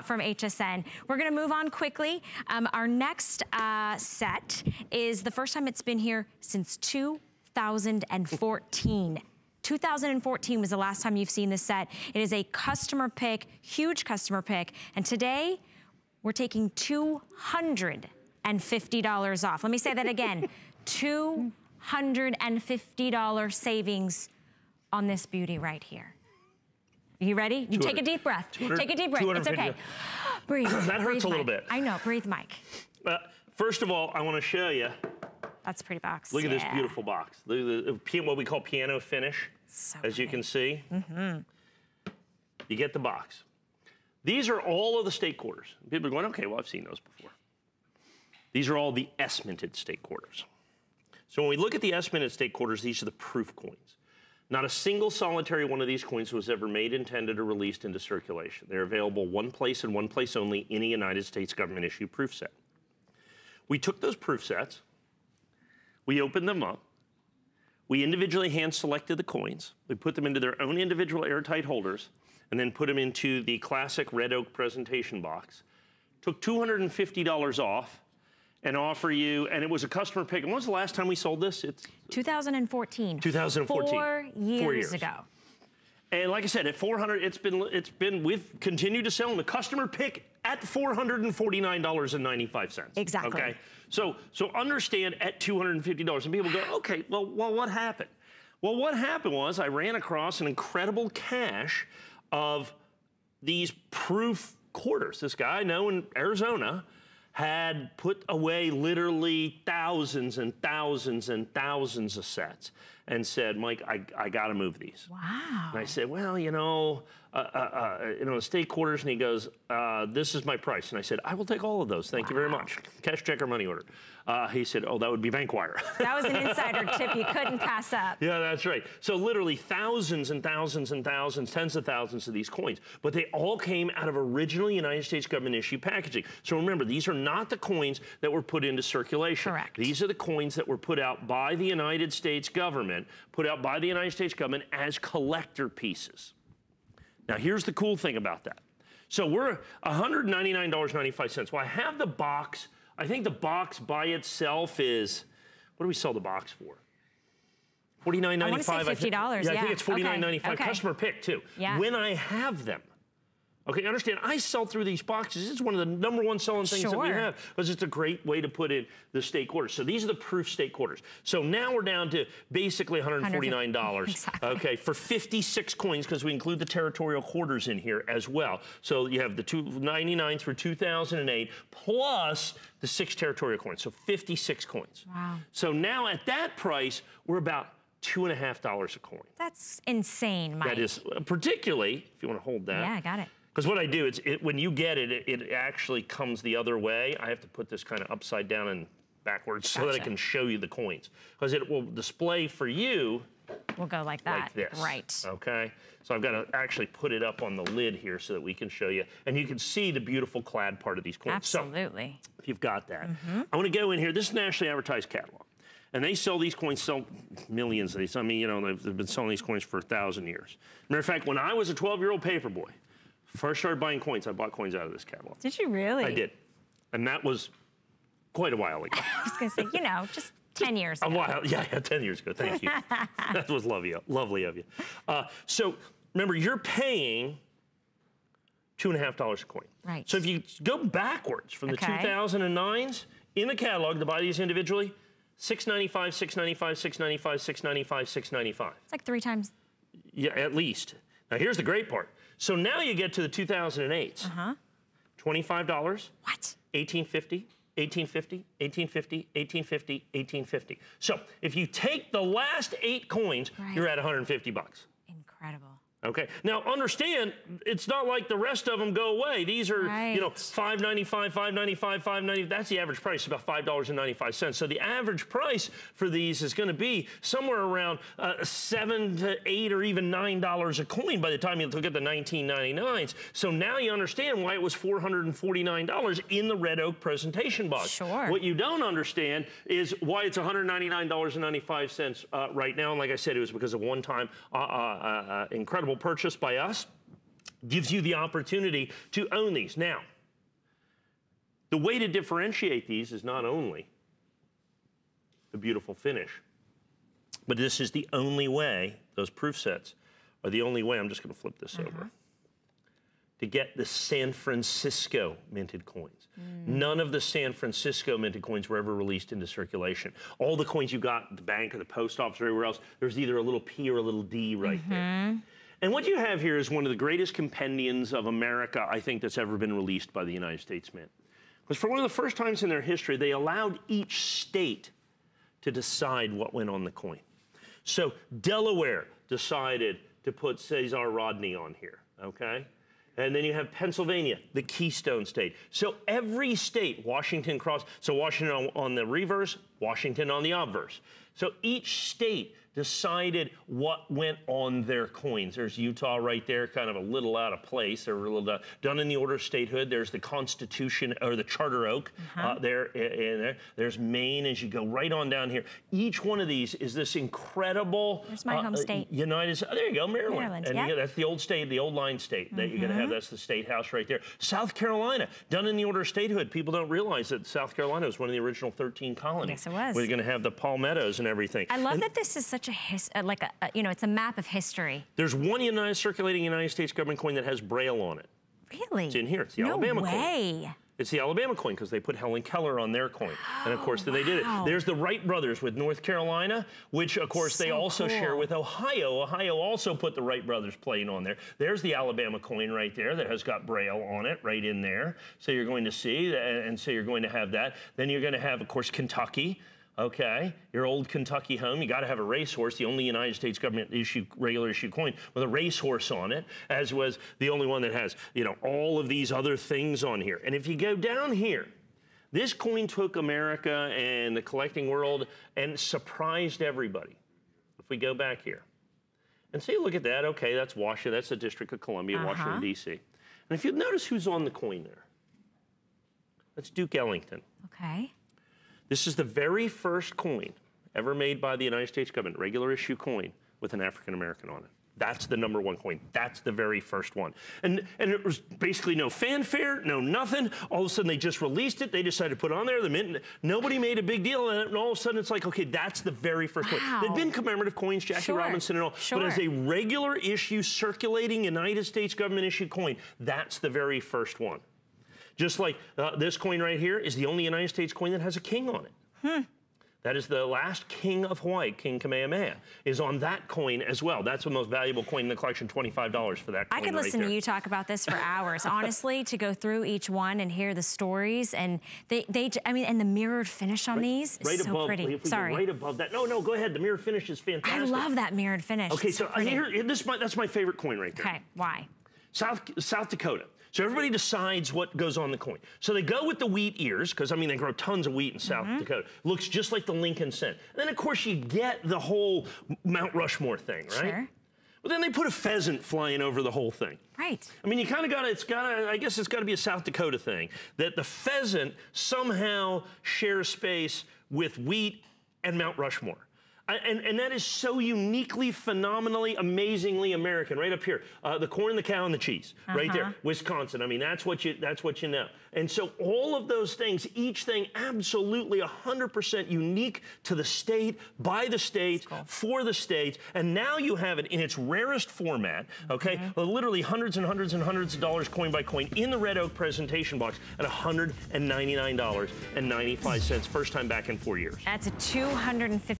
from HSN. We're gonna move on quickly. Our next set is the first time it's been here since 2014. 2014 was the last time you've seen this set. It is a customer pick, huge customer pick, and today we're taking $250 off. Let me say that again, $250 savings on this beauty right here. You ready? You take a deep breath. Take a deep breath. It's okay. Breathe. That hurts a little bit. I know. Breathe, Mike. First of all, I want to show you. That's a pretty box. Look at this beautiful box. Look at what we call piano finish, as you can see. You get the box. These are all of the steak quarters. People are going, okay, well, I've seen those before. These are all the S-minted steak quarters. So when we look at the S-minted steak quarters, these are the proof coins. Not a single solitary one of these coins was ever made, intended, or released into circulation. They're available one place and one place only in a United States government issue proof set. We took those proof sets, we opened them up, we individually hand selected the coins, we put them into their own individual airtight holders, and then put them into the classic red oak presentation box. Took $250 off, and offer you, and it was a customer pick. And when was the last time we sold this? It's 2014. 2014. 4 years ago. And like I said, at 400, we've continued to sell in the customer pick at $449.95. Exactly. Okay. So understand at $250, and people go, okay, well, what happened? Well, what happened was I ran across an incredible cache of these proof quarters. This guy I know in Arizona had put away literally thousands and thousands and thousands of sets and said, Mike, I gotta move these. Wow. And I said, well, steak quarters, and he goes, this is my price. And I said, I will take all of those, thank you very much. Cash, check, or money order. He said, oh, that would be bank wire. That was an insider tip you couldn't pass up. Yeah, that's right. So literally thousands and thousands and thousands, tens of thousands of these coins, but they all came out of original United States government issue packaging. So remember, these are not the coins that were put into circulation. Correct. These are the coins that were put out by the United States government, as collector pieces. Now, here's the cool thing about that. So we're $199.95. Well, I have the box. I think the box by itself is, what do we sell the box for? $49.95. I want to say $50. Yeah, I think it's $49.95. Okay. Customer pick, too. Yeah. When I have them. Okay, understand, I sell through these boxes. It's one of the #1 selling things that we have, because it's a great way to put in the steak quarters. So these are the proof steak quarters. So now we're down to basically $149, exactly. Okay, for 56 coins, because we include the territorial quarters in here as well. So you have the 299 through 2008, plus the 6 territorial coins, so 56 coins. Wow. So now at that price, we're about $2.50 a coin. That's insane, Mike. That is, particularly, if you want to hold that. Yeah, I got it. Because what I do, when you get it, it actually comes the other way. I have to put this kind of upside down and backwards so that I can show you the coins. Because it will display for you. We'll go like that. Like this. Right. Okay. So I've got to actually put it up on the lid here so that we can show you. And you can see the beautiful clad part of these coins. Absolutely. So, if you've got that. I want to go in here. This is a nationally advertised catalog. And they sell these coins, sell millions of these. I mean, they've been selling these coins for 1,000 years. Matter of fact, when I was a 12-year-old paper boy, first started buying coins, I bought coins out of this catalog. Did you really? I did. And that was quite a while ago. I was going to say, just 10 years ago. A while, yeah, 10 years ago, thank you. That was lovely of you. So remember, you're paying $2.50 a coin. Right. So if you go backwards from the 2009s in the catalog to buy these individually, $6.95, $6.95, $6.95, $6.95, $6.95. It's like 3 times. Yeah, at least. Now here's the great part. So now you get to the 2008s. $25. What? $18.50, $18.50, $18.50, $18.50, $18.50. So if you take the last 8 coins, you're at 150 bucks. Incredible. Okay. Now understand, it's not like the rest of them go away. These are, $5.95, $5.95, $5.90. That's the average price, about $5.95. So the average price for these is going to be somewhere around $7 to $8 or even $9 a coin by the time you look at the 1999s. So now you understand why it was $449 in the red oak presentation box. Sure. What you don't understand is why it's $199.95 right now. And like I said, it was because of one-time incredible purchase by us. gives you the opportunity to own these. Now, the way to differentiate these is not only the beautiful finish, but this is the only way, those proof sets are the only way, I'm just gonna flip this over, to get the San Francisco minted coins. None of the San Francisco minted coins were ever released into circulation. All the coins you got at the bank or the post office or everywhere else, there's either a little P or a little D right there. And what you have here is one of the greatest compendiums of America, I think, that's ever been released by the United States Mint. Because for one of the first times in their history, they allowed each state to decide what went on the coin. So Delaware decided to put Cesar Rodney on here, okay? And then you have Pennsylvania, the Keystone State. So every state, Washington so Washington on the reverse, Washington on the obverse. So each state decided what went on their coins. There's Utah right there, kind of a little out of place. They're a little done in the order of statehood. There's the Constitution, or the Charter Oak there in there. There's Maine as you go right on down here. Each one of these is this incredible... There's my home state. There you go, Maryland. And yeah. That's the old state, the old line state that you're gonna have. That's the State House right there. South Carolina, done in the order of statehood. People don't realize that South Carolina was one of the original 13 colonies. Yes, it was. We're gonna have the palmettos and everything. I love that this is such a you know, it's a map of history. There's one circulating United States government coin that has Braille on it. Really? It's in here. It's the Alabama coin. No way. It's the Alabama coin because they put Helen Keller on their coin. And of course, they did it. There's the Wright brothers with North Carolina, which of course they also share with Ohio. Ohio also put the Wright brothers plane on there. There's the Alabama coin right there that has got Braille on it right in there. So you're going to see, and so you're going to have that. Then you're going to have, of course, Kentucky. Okay, your old Kentucky home, you gotta have a racehorse, the only United States government regular issue coin with a racehorse on it, as was the only one that has, you know, all of these other things on here. And if you go down here, this coin took America and the collecting world and surprised everybody. If we go back here and see, look at that, okay, that's Washington, that's the District of Columbia, Washington, D.C. And if you notice who's on the coin there, that's Duke Ellington. Okay. This is the very first coin ever made by the United States government, regular issue coin with an African-American on it. That's the #1 coin. That's the very first one. And it was basically no fanfare, no nothing. All of a sudden they just released it. They decided to put it on there. The mint, nobody made a big deal of it. And all of a sudden it's like, okay, that's the very first coin. There'd been commemorative coins, Jackie Robinson and all, but as a regular issue circulating United States government issue coin, that's the very first one. Just like this coin right here is the only United States coin that has a king on it. That is the last king of Hawaii, King Kamehameha, is on that coin as well. That's the most valuable coin in the collection, $25 for that coin. I could listen to you talk about this for hours, honestly, to go through each one and hear the stories. And I mean, and the mirrored finish on these is so pretty. Sorry. Right above that. No, go ahead. The mirrored finish is fantastic. I love that mirrored finish. Okay, so here, that's my favorite coin right there. Okay, why? South Dakota. So everybody decides what goes on the coin. So they go with the wheat ears, because I mean, they grow tons of wheat in South Dakota. Looks just like the Lincoln cent. And then of course you get the whole Mount Rushmore thing, right? Sure. Well, then they put a pheasant flying over the whole thing. Right. I mean, you kind of I guess it's got to be a South Dakota thing, that the pheasant somehow shares space with wheat and Mount Rushmore. And that is so uniquely, phenomenally, amazingly American. Right up here, the corn, the cow, and the cheese. Right there, Wisconsin. I mean, that's what you know. And so all of those things, each thing absolutely 100% unique to the state, by the states, for the states. And now you have it in its rarest format. Okay, literally hundreds and hundreds and hundreds of dollars coin by coin in the red oak presentation box at $199.95. First time back in 4 years. That's a $250.